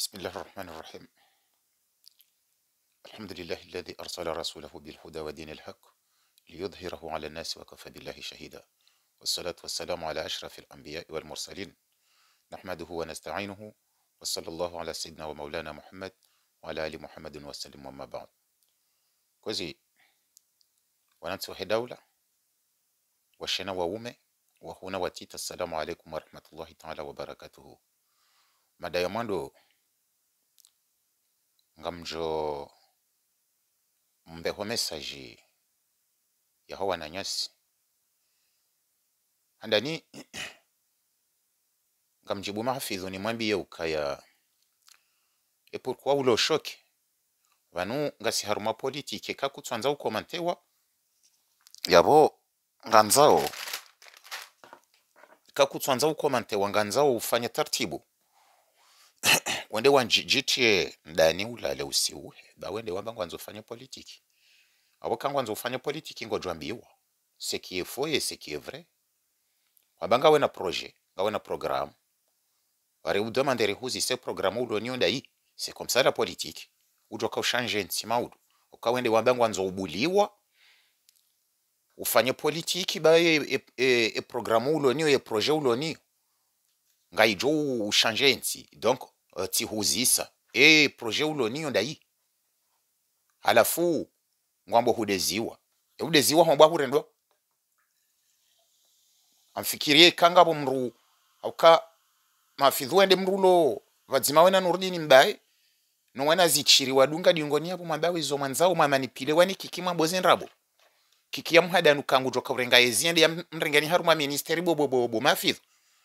بسم الله الرحمن الرحيم. الحمد لله الذي أرسل رسوله بالهدى ودين الحق ليظهره على الناس وكفى بالله شهيدا، والصلاة والسلام على أشرف الأنبياء والمرسلين، نحمده ونستعينه، وصلى الله على سيدنا ومولانا محمد وعلى آل محمد وسلم. وما بعد. كوزي wananchi دولة washena waume wahuna watita, assalamu alaikum warahmatullahi taala wabarakatuhu. Mada ya mwando ngamjo mbeho mesaji ya hawa na nyasi andani ngamjibu mahafidhu ni mwambie ukaya epurkuwa ulo shoke vanu ngasi haruma politike kakutwanza ukomantewa yabo nganzao kakutwanza ukomantewa nganzao ufanya tartibu wende wanjijitie ndani ulale usiuhe ba wende wamba ngwanzo ufanya politiki abo kangwanzo ufanya politiki ngojwambiwa ce qui est faux et ce qui est vrai wabanga wena projet ngawena programme wari udemandere huzi se programme ulo ni ndai. C'est comme ça la politique. Ujoka ushange ntsima udu ukawende wamba ngwanzo ubuliwa ufanye politiki ba programme ulo ni projet ulo ni ngaijo ushange nti donc ti huzisa projet ulo ni ndai halafu ngwambo hudeziwa udeziwa homba hurendwa amfikirie kangabo mru auka mafidhu ende mrulo vadzima wena nurdini mbaye no wana zichiri wadunga diongoni abo mabawe zo mwanzao mamanipile wani kikimwa bozenrabo kikia mhada nukangu joka urenga eziende ya mrengani haruma ministeri bobo mafidhu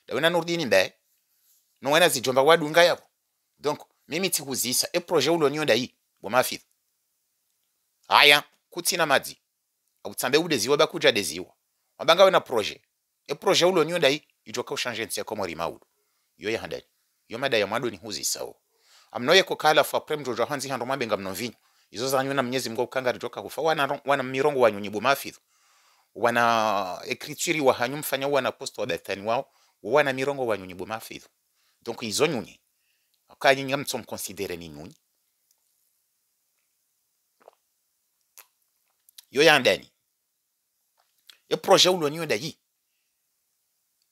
da wena nurdini mbaye no wana zijomba wadunga yabo. Donc mimi tikuzisa projet ulo nyo ndai bo mafidhu haya kutina madzi abutsambe udeziwa bakuja deziwa wabanga wena projet ulo nyo ndai ijoka ushange ntse komori maudu yo ya handai yo mada ya mwado ni huzi sawo amnoye ko kala fa prem jojo hanzi hando mabenga mnovini izo zanyu na mnyezi mgo kanga rijoka kufa wana mirongo wanyunyi bomafidhu wana ekrituri wa hanyu mfanya wana post wa betani wao wana mirongo wanyunyi bomafidhu. Donc izo nyunyi akanye ngamtsom considere ni nyunyi yo ya ndani yo projet ulo nyo ndai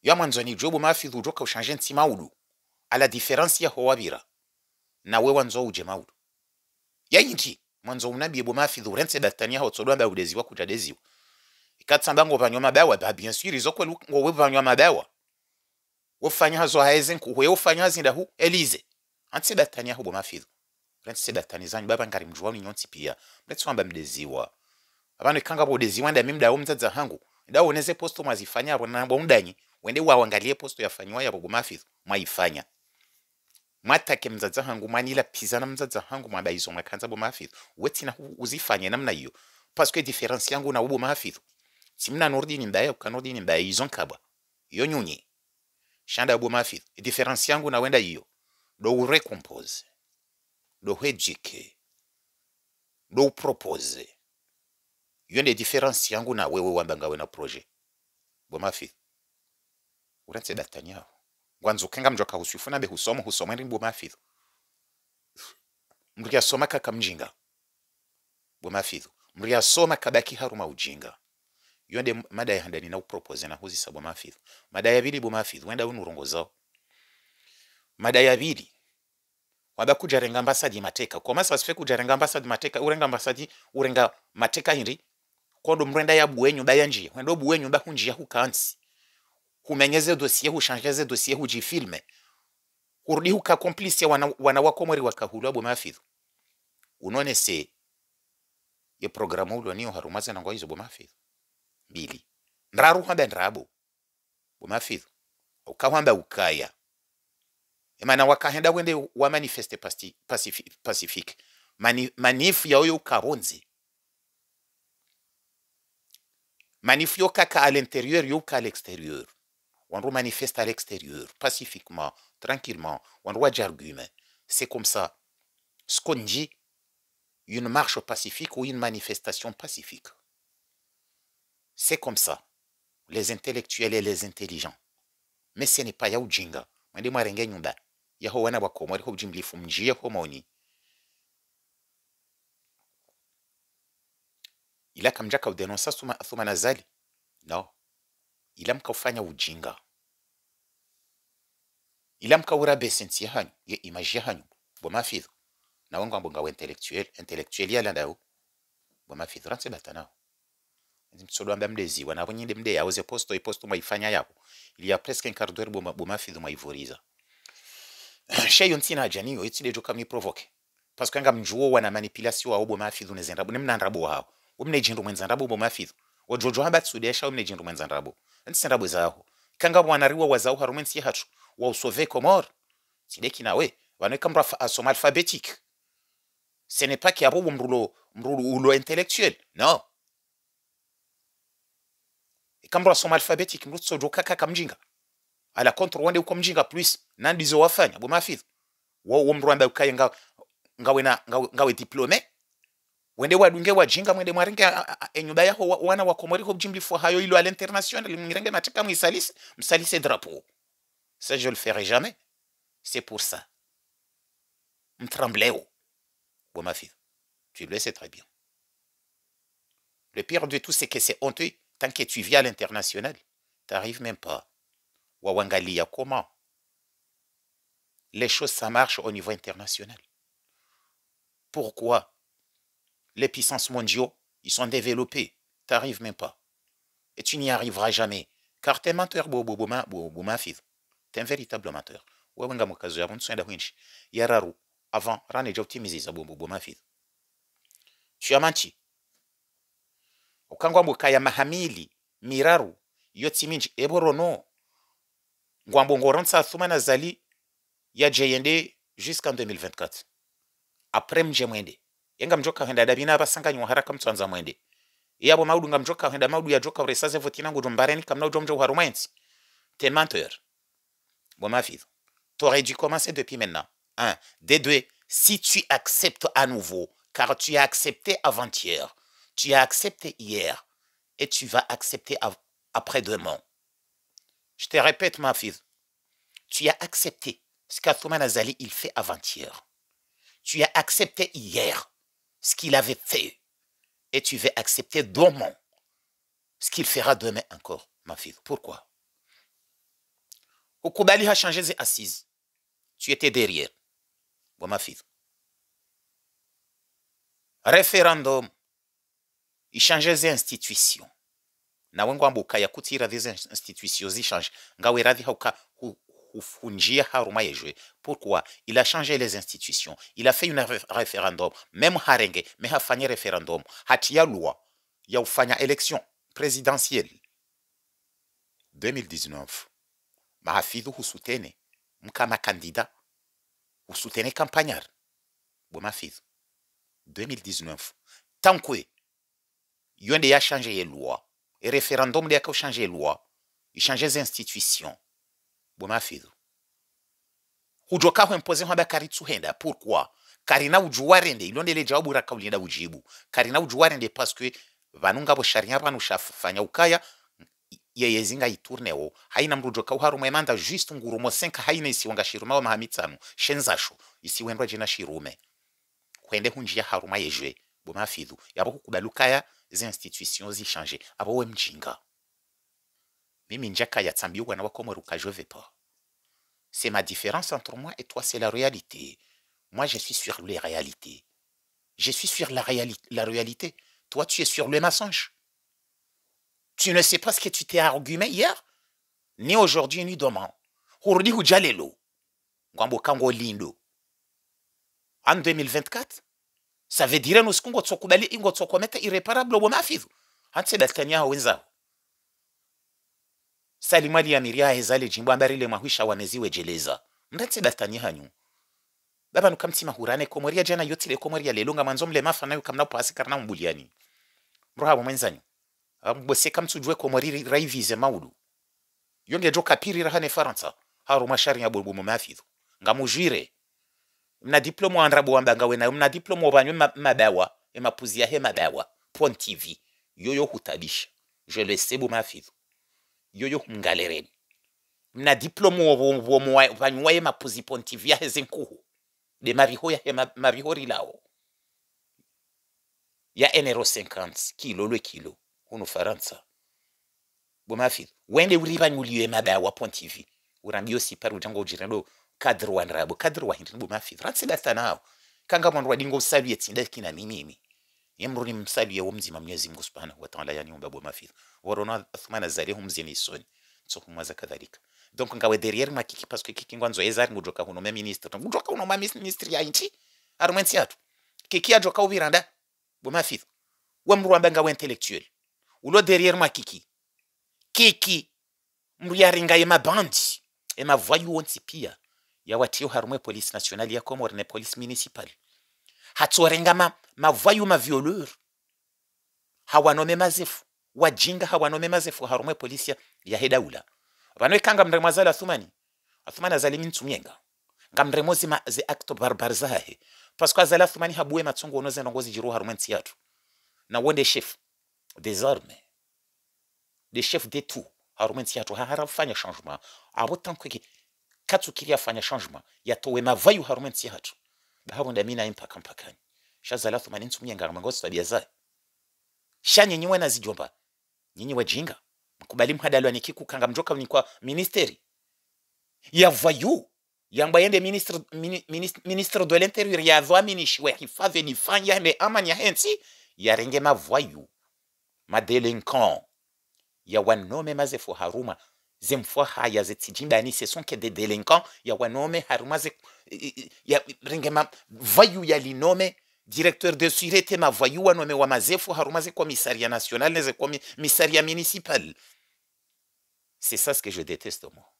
yo mwanzoni jobo mafidhu joka ushange ntsima udu à la différence ya howabira na we wanzo uje maudu yayinti mwanzo unabiye bo mafidhu rense datania ho tsodwa udeziwa kujadeziwa ikatsamba ngo banywa mabawa ba bien sûr izokwe ngo we banywa mabawa wofanya hazo haezen ku we ufanya zinda hu elize antse datania ho bo mafidhu rense datani zanyu baba ngari mjwa ni nyonti pia mletswamba mdeziwa abana kanga bo deziwa nda mimda wo mzaza hangu nda oneze posto mazifanya abo na bo mdanyi wende waangalie posto yafanywa ya bo mafidhu mwaifanya matake mzaza hangu manila pizana mzaza hangu mabaizo makanza bo mafidhu wetina uzifanye namna hiyo parce que différence yangu na ubo mafidhu simna nordini mbaye ukanordini mbaye izon kabwa yo nyunyi shanda bo mafidhu différence yangu na wenda hiyo do recompose do hedjike do propose yo ne différence yangu na wewe wambanga wena projet bo mafidhu uranse datanya ngwanzo kenga mjoka husifuna be husoma rimbo mafidhu mria soma kaka mjinga bo mafidhu mria soma kabaki haruma ujinga yonde mada ya handani na upropose na huzi sabo mafidhu mada ya bili bo mafidhu wenda unurongo zao mada ya bili waba kujarenga ambasadi mateka kwa masa wasife kujarenga ambasadi mateka urenga ambasadi urenga mateka hindi kondo mrenda ya buwenyu bayanji wendo buwenyu ba hunjia hukansi humenyeze dossier hushangeze dossier hujifilme urudi huka complice wana wakomori wakahulwa bo mafidhu unone se ye programu ulo niyo harumaze na ngwaizo bo mafidhu bili ndraru hamba ndrabo bo mafidhu ukawamba ukaya emana wakahenda wende wa manifeste pacifique manif ya oyo karonzi manif yo kaka à l'intérieur yo ka à l'extérieur on manifeste à l'extérieur pacifiquement tranquillement on doit argument. C'est comme ça ce qu'on dit une marche pacifique ou une manifestation pacifique. C'est comme ça les intellectuels et les intelligents. Mais ce n'est pas ya ujinga mwende mwarenge nyumba ya ho wana wa Komori ho bujimlifu mjie ho maoni ila kamja ka udenonsa thuma nazali no ila mkaufanya ujinga ila mkaura besensi hanyu ye image hanyu bo mafidho na wangu ambonga wa intellectuel ya landao bo mafidho ranse batana msodo amba mdezi wana bonyinde mde yaoze posto maifanya yako il y a presque un quart d'heure bo mafidho maivoriza sheyo ntina janiyo itide joka mi provoke parce que nga mjuo wana manipulation wa bo mafidho nezenda bo nemnandrabo hao umne jindu mwenzandrabo bo mafidho wojojo hamba tsudesha umne jindu mwenzandrabo ntsendabo zaho kanga bwanariwa wazaho harumensi hatu wa usove Comore sideki nawe waneka mra som alphabétique ce n'est pas qu'il y a mrulo intellectuel non kambra som alphabétique mrutso joka kaka mjinga ala contre wande uko mjinga plus nandizo wafanya bo mafidho wo mrwanda ukaya ngawe diplômé wende wadunge wajinga mwende mwaringa enyuba yaho wana wa Komori ho bjimlifu hayo ilo à l'international mwirenge mataka msalise drapeau. Ça, je le ferai jamais. C'est pour ça. M'trembléo. Bon, ma fille. Tu le sais très bien. Le pire de tout, c'est que c'est honteux. Tant que tu vis à l'international, t'arrives même pas. Wawangalia, comment? Les choses, ça marche au niveau international. Pourquoi? Les puissances mondiales, ils sont développés. T'arrives même pas. Et tu n'y arriveras jamais. Car t'es menteur, ma fille. T'es un véritable menteur. Wewenga mukazo ya buntu senda winchi. Yararu avant rane optimiser bo ma fille. Tu as menti. Ukangwa mukaya mahamili miraru yoti minji eborono. Ngwambo ngoronsa thumana zali ya JND jusqu'en 2024. Après mje mwende. Yenga mjoka henda dabina basanga nyu haraka mtwanza mwende. Yabo maudu ngamjoka henda maudu ya joka resaze votinangu dombareni kamna ujomjo harumensi. T'es menteur. Bon, ma fille, tu aurais dû commencer depuis maintenant. Un. Des deux, si tu acceptes à nouveau, car tu as accepté avant-hier, tu as accepté hier, et tu vas accepter après-demain. Je te répète, ma fille, tu as accepté ce qu'Athouma Nazali il fait avant-hier. Tu as accepté hier ce qu'il avait fait, et tu vas accepter demain ce qu'il fera demain encore, ma fille. Pourquoi? Ukubali a changé ses assises. Tu étais derrière. Bon, ma fille. Référendum. Il changeait ses institutions. Na wengu ambuka ya kutira des institutions zi change. Ngawe radhi hauka hunjia haruma yejwe. Pourquoi? Il a changé les institutions. Il a fait un référendum. Même harenge, mais a fait un référendum. Hatia loi. Il a fait une élection présidentielle. 2019. Mahafidhu husutene mkama candidat husutene campagnard bo mafidhu 2019 tankwe yonde ya changer les lois et référendum de ya changer les lois il changer les institutions bo mafidhu hujoka ho imposer haba karitsu henda pourquoi karina ujuwarende ilonde le jawabu rakaulinda ujibu karina ujuwarende parce que vanunga bo sharia vanu shafanya ukaya yeyezinga iturneo haina mrujoka uharume manda juste ngurumo 5 haina isiwanga shiruma wa mahamitsano shenzasho isiwendwa jina shirume kwende hunjia haruma yejwe bo mafidhu yabo kukubalukaya ze institutions zi changer abo we mjinga mimi njaka ya tsambiwa na wakomoruka je vais pas c'est ma différence entre moi et toi c'est la réalité moi je suis sur les réalités je suis sur la réalité toi tu es sur le mensonge. Tu ne sais pas ce que tu t'es argumenté hier, ni aujourd'hui, ni demain. Hurudi hujalelo. Ngwambo kango lindo. En 2024, ça veut dire nous skungo tsokubali ingo tsokometa irréparable wa mafizu. Hanse daltania wenzao. Salimali ya miria hezale jimbo ambarile mahuisha waneziwe jeleza. Mdatse daltania hanyu. Baba nukamtima hurane komoria jana yotile komoria lelonga manzomle mafa nayo kamna pasi karna mbuliani. Mroha mwenzanyu. Mbose kamtsujwe Komori raivize maudu yonge joka piri rahane Faransa haru mashari ya bulbu mafidhu ngamujire mna diploma andrabo amba ngawe na mna diploma banyu mabawa emapuzia he mabawa point TV yoyo hutabisha je le sais bu mafidhu yoyo mgalereni mna diploma wo mwa mapuzi pontivia hezenkuhu de mariho ya marihori lao ya 1,50 kilo le kilo huno Faransa bomafi wende ulibanyuliwe mabaya wa pontivi urambio siparu jango ujirando kadri wa nrabo kadri wa hindi bomafi ratsida tanao kanga mwandu wadingo usalu tsinda kina mimi yemruni msalu ya mzima Mwenyezi Mungu Subhanahu wa Ta'ala yani umba bomafi warona athmana zarihum zini soni tsokumaza kadhalika donc ngawe derrière makiki parce que kiki ngwanzo ezari ngujoka huno ministre ngujoka huno ministre ya inchi armensi atu kiki ajoka ubiranda bomafi wamruamba ngawe intellectuel ulo derrière makiki kiki mruyaringa ye mabandi e mavoyu onti pia ya watio harumwe police nationale ya Comore ne police municipale hatsorenga mavoyu ma violeur hawanome mazefu wajinga hawanome mazefu harumwe police ya hedaula vanwe kanga mremazala Athumani azali mtsumyenga ngamremozi ma ze acte barbar zahe parce que azala Athumani habuwe matsongo onoze ndongozi jiru harumwe ntiatu na wonde chef des armes des chefs de tout harumwe ntiatu harafanya changement abo tanko ki katsukiria fanya changement yatowe mavayu harumwe ntiatu bahabonda mina impaka mpakani shazala Athumani ntsumyenga ngamangozi tabia zahe shanye nyiwe na zijomba nyinyi wajinga mkubali mhadalo ni kiku kanga mjoka ni kwa ministeri ya vayu yamba yende ministre de l'intérieur ya dhamini shwe hifadhi ni fanya ne amani ya hensi ya renge mavayu ma delinquant ya wanome mazefu haruma zemfwa haya zetijimba ni ce sont que des délinquants ya wanome haruma ze ya renge ma vayu ya linome directeur de sûreté ma voyou wanome wa mazefu haruma ze commissariat national ne commissariat municipal. C'est ça ce que je déteste moi.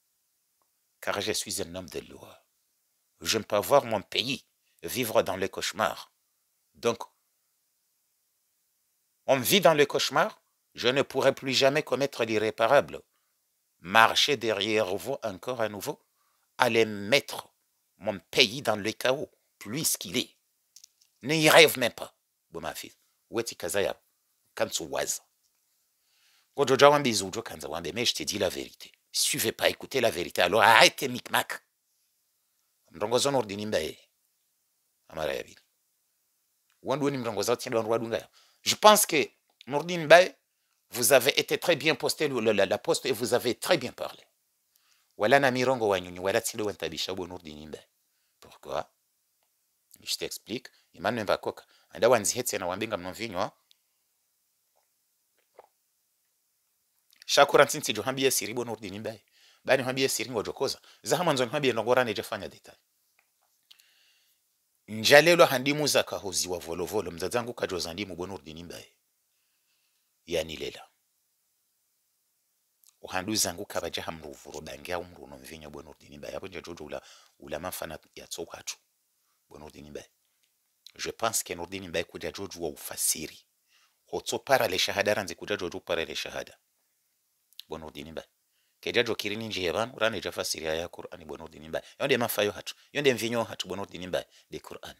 Car je suis un homme de loi. Je ne peux pas voir mon pays vivre dans le cauchemar. Donc, on vit dans le cauchemar, je ne pourrai plus jamais commettre l'irréparable. Marcher derrière vous encore à nouveau, aller mettre mon pays dans le chaos, plus qu'il est. N'y rêve même pas. Bon, ma fille, où est-ce que ça quand tu vois? Mais je te dis la vérité. Si tu ne veux pas écouter la vérité, alors arrête tes micmacs. Je pense que Nourdine Baye, vous avez été très bien posté la poste et vous avez très bien parlé. Pourquoi? Je t'explique. Emmanuel Bakoka. Anda wanzihetse na wambinga mnovinyo. Shakura ntinsi johambie siribo Nourdine Baye. Bani hambie siringo jokoza. Zahama nzoni hambie nongora nejafanya detail. Njalelo handimu za kahozi wa volovolo mzazangu kajozandimu bo Nourdine Baye. Yani lela. Uhandu zangu kabaja hamruvuro bangia umruno mvinyo bo Nourdine Baye. Apo njajojo ula mafana ya tsokatu bo Nourdine Baye. Je pense que Nourdine Baye kuja joju wa ufasiri. Hotso para le shahada ranzi kuja joju para le shahada. Bo Nourdine Baye. Keja jo kirini njiheban urane jafasiri ya Qur'ani bo Nourdine Baye. Yonde mafayo hatu. Yonde mvinyo hatu bo Nourdine Baye de Qur'an.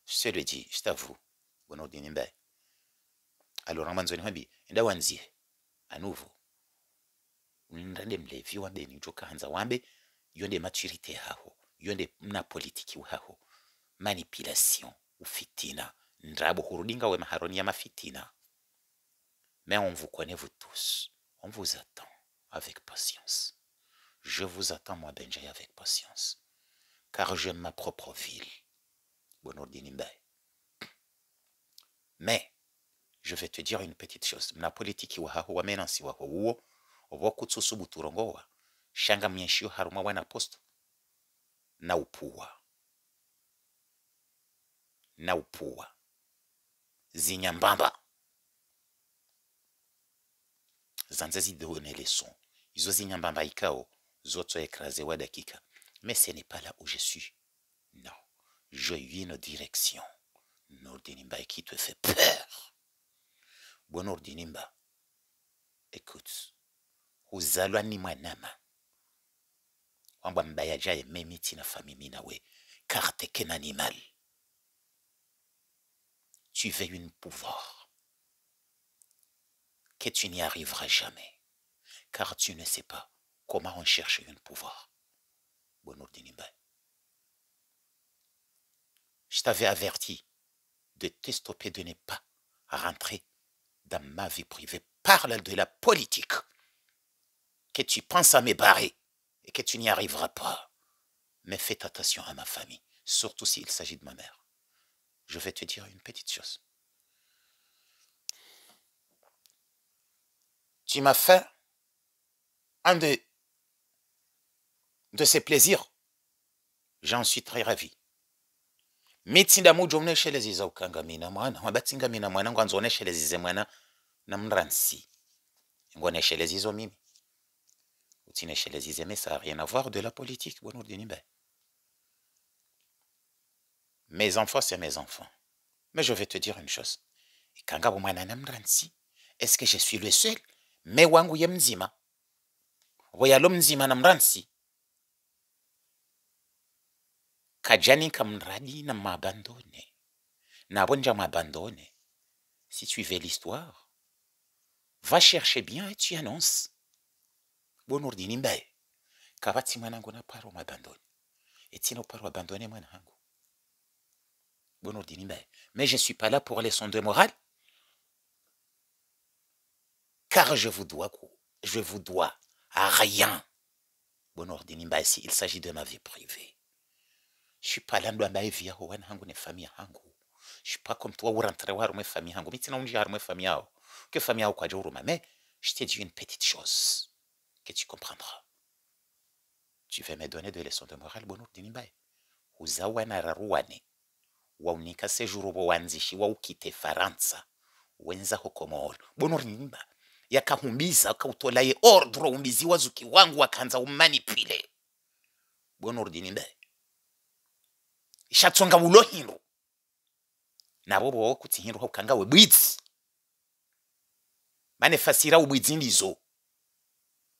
Je te le dis, je t'avoue. Bo Nourdine Baye. Alors ramanzoni habi enda wanzie à nouveau. Ndande mlevi wambe ni joka hanza wambe yonde maturité haho. Yonde mna politiki haho. Manipulation ou fitina ndrabo hurudinga we maharoni ya mafitina. Mais on vous connaît vous tous, on vous attend avec patience. Je vous attends moi Benjay avec patience, car j'aime ma propre ville. Nourdine Baye. Mais je vais te dire une petite chose. Na politiki wa haho wa menansi wa huo obokutsusu buturongowa shanga myeshio haruma wana posto na upua na upua zinyambamba zanze zidone les sons izo zinyambamba ikao zoto écrasé wa dakika. Mais ce n'est pas là où je suis. Non, j'ai eu une direction. Nourdine Baye qui te fait peur. Bon Nourdine Baye, écoute, uzalwa ni mwanama wamba mbaya jaye memiti na famimi nawe car t'es qu'un animal. Tu veux un pouvoir que tu n'y arriveras jamais, car tu ne sais pas comment on cherche un pouvoir. Je t'avais averti de te stopper, de ne pas rentrer dans ma vie privée. Parle de la politique. Que tu penses à me barrer et que tu n'y arriveras pas. Mais fais attention à ma famille, surtout s'il s'agit de ma mère. Je vais te dire une petite chose. Tu m'as fait un de ces plaisirs. J'en suis très ravi. Mitsinda mujonesheleza ukangamina mwana wabatsingamina mwana ngwanzonesheleza mwana namransi ngonesheleza mimi utinesheleza mais ça n'a rien à voir de la politique. Mes enfants c'est mes enfants, mais je vais te dire une chose. Kangabo mwana namransi, est-ce que je suis le seul? Mais wangu ye mzima wayalo mzima namransi kajani kamradi na m'abandonne na bonja m'abandonne. Si tu veux l'histoire, va chercher bien et tu annonces. Bonordini mbaye kabati mwanangu na paro m'abandonne et tino paro abandonner mwanangu. Bonordini mbaye, mais je suis pas là pour les leçons de morale, car je vous dois à rien. Bonordini mbaye, si il s'agit de ma vie privée. Je suis pas là dans ma vie à wanangu ne famille hangu. Je suis pas comme toi où rentrer voir mes famille hangu. Maintenant on dit à mes famille hangu. Que famille hangu quoi jour mais je t'ai dit une petite chose que tu comprendras. Tu veux me donner des leçons de morale, Bonordini mbaye? Uzawana raruane waunika sejuru wanzishi waukite Faransa wenza hokomoro. Bonordini mbaye yakahumbiza akautolaye ordre umbizi wazuki wangu wakanza umanipile. Bonordini mbaye shatsonga ulohiro nabo bo kutihiro hokanga we bwitsi mane fasira ubwitsi ndizo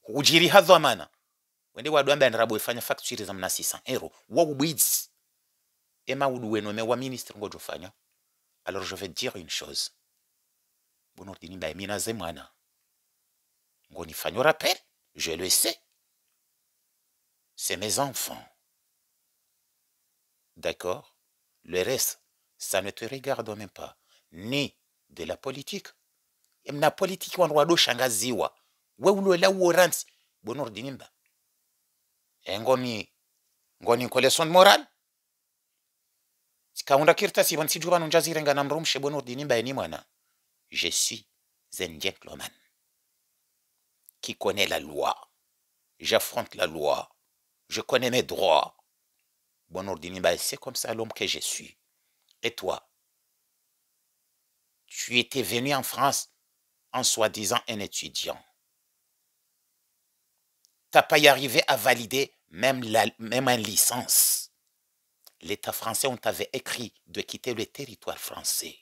ujiri hadhamana wende wadwamba ndarabo ifanya factory za mna 600 € wa ubwitsi ema uduweno me wa ministre ngojo fanya. Alors je vais te dire une chose. Bonordini mbaye mina ze mwana ngoni fanyo rappel, je le sais. C'est mes enfants. D'accord? Le reste, ça ne te regarde même pas. Ni de la politique. Mna politique wanwado shangaziwa. We ulola uoransi. Bonordini mbaye. Ngoni collection de morale. Kaunda kirta si bansi juba nunjazire nga namrumshe. Bonordini mbaye ni mwana. Je suis un gentleman qui connaît la loi. J'affronte la loi. Je connais mes droits. Bonordini mbaye, c'est comme ça l'homme que je suis. Et toi, tu étais venu en France en soi-disant un étudiant. T'as pas y arrivé à valider même une licence. L'État français, on t'avait écrit de quitter le territoire français.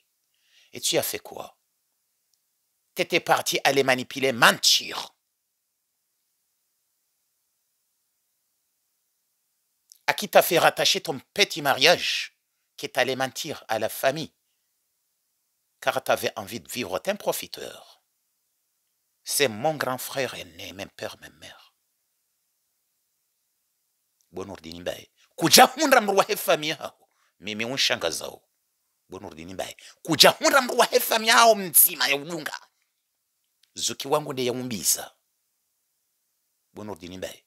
Et tu as fait quoi? T'étais parti aller manipuler, mentir. À qui t'as fait rattacher ton petit mariage, qui t'allait mentir à la famille, car t'avais envie de vivre, t'es un profiteur. C'est mon grand frère aîné, même père, même mère. Bonordini mbaye kuja hundra mruwa he famille yao mimi unshangaza. Bonordini mbaye kuja hundra mruwa he famille yao mzima ya ulunga zuki wangu ndiye umbiza. Bonordini mbaye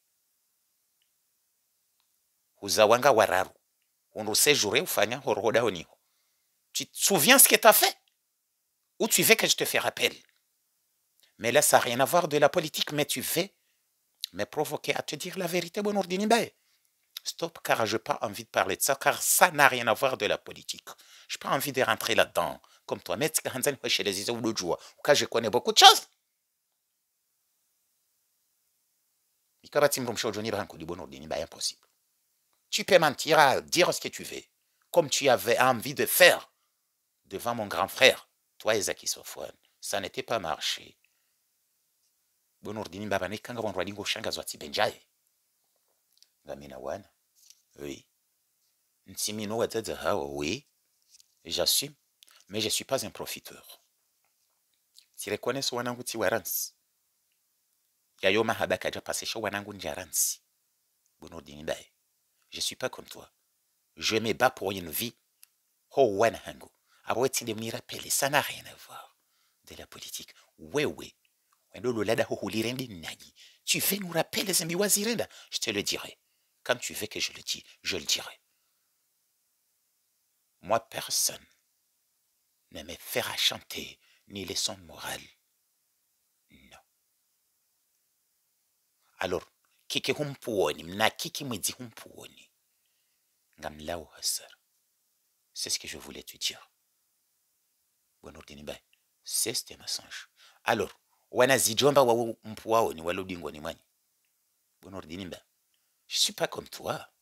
uzawanga wararu on séjouré ufanya horoda honiho. Tu te souviens ce que t'as fait? Ou tu veux que je te fais rappel? Mais là ça n'a rien à voir de la politique, mais tu veux me provoquer à te dire la vérité. Bonordini mbaye, stop, car je n'ai pas envie de parler de ça, car ça n'a rien à voir de la politique. Je n'ai pas envie de rentrer là-dedans, comme toi. Mais je connais beaucoup de choses. Impossible. Tu peux mentir, dire ce que tu veux, comme tu avais envie de faire devant mon grand frère, toi et Zaki Sofwan. Ça n'était pas marché. Bonordini babane kanga wanradingo shanga zwati benjaye. Gamina wana. Oui. Ntimino wadada hao, oui. J'assume. Mais je ne suis pas un profiteur. Si reconnais wanangu ti warans. Yayo mahabaka ja passé chez wanangu njaransi. Bonordini bae. Je suis pas comme toi. Je me bats pour une vie. Ho wanangu. Abweti de me rappeler, ça n'a rien à voir de la politique. Oui. Tu veux nous rappeler les amis wazirenda? Je te le dirai. Quand tu veux que je le dise, je le dirai. Moi, personne ne me fera chanter ni leçon morale. Non. Alors, kiki humpuoni, mna kiki mwezi humpuoni. Ngamlao hasar. C'est ce que je voulais te dire. Bonordini bay. C'est ce message. Alors, wana zijomba wa mpuao ni walodingo ni mwani. Bonordini bay. Je suis pas comme toi.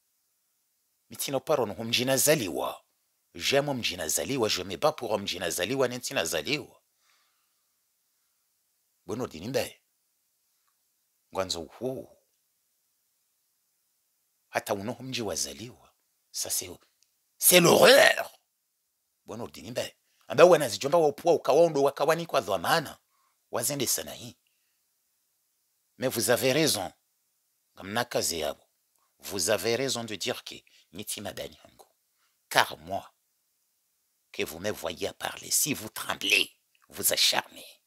Mitino paro no mjina zaliwa. J'aime mjina zaliwa, je me bats pour mjina zaliwa nentina zaliwa. Bonordini bay. Gwanzo huu. Hata uno mji wazaliwa. Ça c'est l'horreur. Bonordini bay. Amba wana zijomba wa upua ukawondo wakawani kwa dhamana. Wazende sana hii. Mais vous avez raison. Vous avez raison de dire que Nitima Danyango. Car moi, que vous me voyez parler, si vous tremblez, vous acharnez.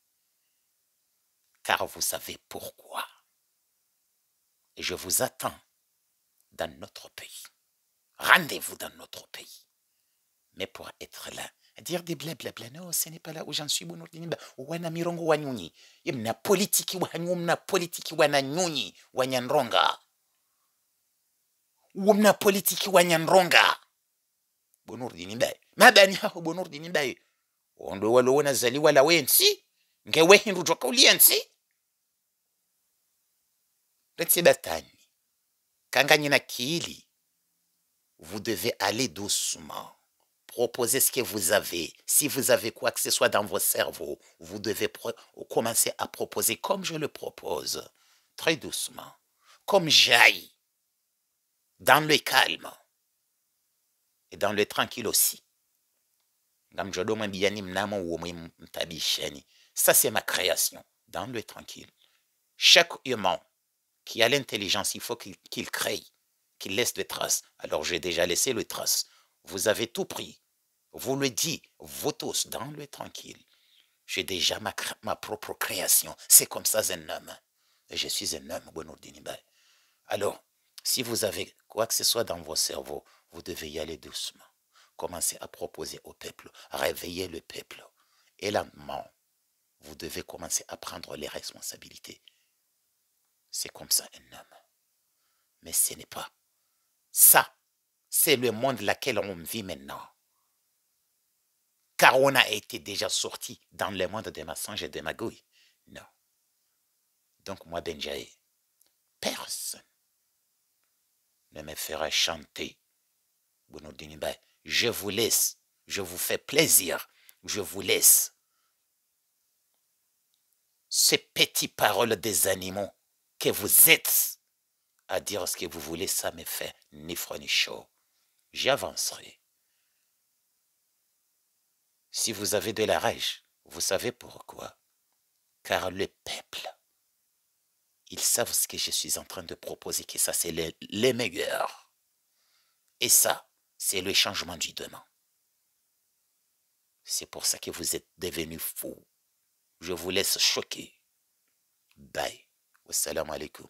Car vous savez pourquoi. Et je vous attends dans notre pays. Rendez-vous dans notre pays. Mais pour être là, dire des blablabla, non, ce n'est pas là où j'en suis. Wana mirongo wanyunyi. Yemna politiki wanyumna politiki wananyunyi wanyanronga. Wumna politiki wanyanronga. Bonordini mbaye. Mabani haho bonordini mbaye. Ondo walo wana zali wala wensi. Nge wehindu joka uliensi. Retsi batani. Kangani na kiili. Vous devez aller doucement. Proposez ce que vous avez. Si vous avez quoi que ce soit dans vos cerveaux, vous devez commencer à proposer comme je le propose. Très doucement. Comme j'aille. Dans le calme. Et dans le tranquille aussi. Ça, c'est ma création. Dans le tranquille. Chaque humain qui a l'intelligence, il faut qu'il crée, qu'il laisse des traces. Alors, j'ai déjà laissé les traces. Vous avez tout pris. Vous le dites, vous tous, dans le tranquille. J'ai déjà ma propre création. C'est comme ça, un homme. Et je suis un homme, Bonordini Bay. Alors, si vous avez quoi que ce soit dans vos cerveaux, vous devez y aller doucement. Commencez à proposer au peuple, réveiller le peuple. Et lentement, vous devez commencer à prendre les responsabilités. C'est comme ça un homme. Mais ce n'est pas. Ça, c'est le monde dans lequel on vit maintenant. Car on a été déjà sorti dans le monde des mensonges et des magouilles. Non. Donc moi, Benjaye, personne ne me fera chanter. Je vous laisse. Je vous fais plaisir. Je vous laisse. Ces petites paroles des animaux que vous êtes à dire ce que vous voulez, ça me fait ni froid ni chaud. J'avancerai. Si vous avez de la rage, vous savez pourquoi. Car le peuple, ils savent ce que je suis en train de proposer, que ça c'est les meilleurs. Et ça, c'est le changement du demain. C'est pour ça que vous êtes devenus fous. Je vous laisse choquer. Bye. Wassalamu alaikum.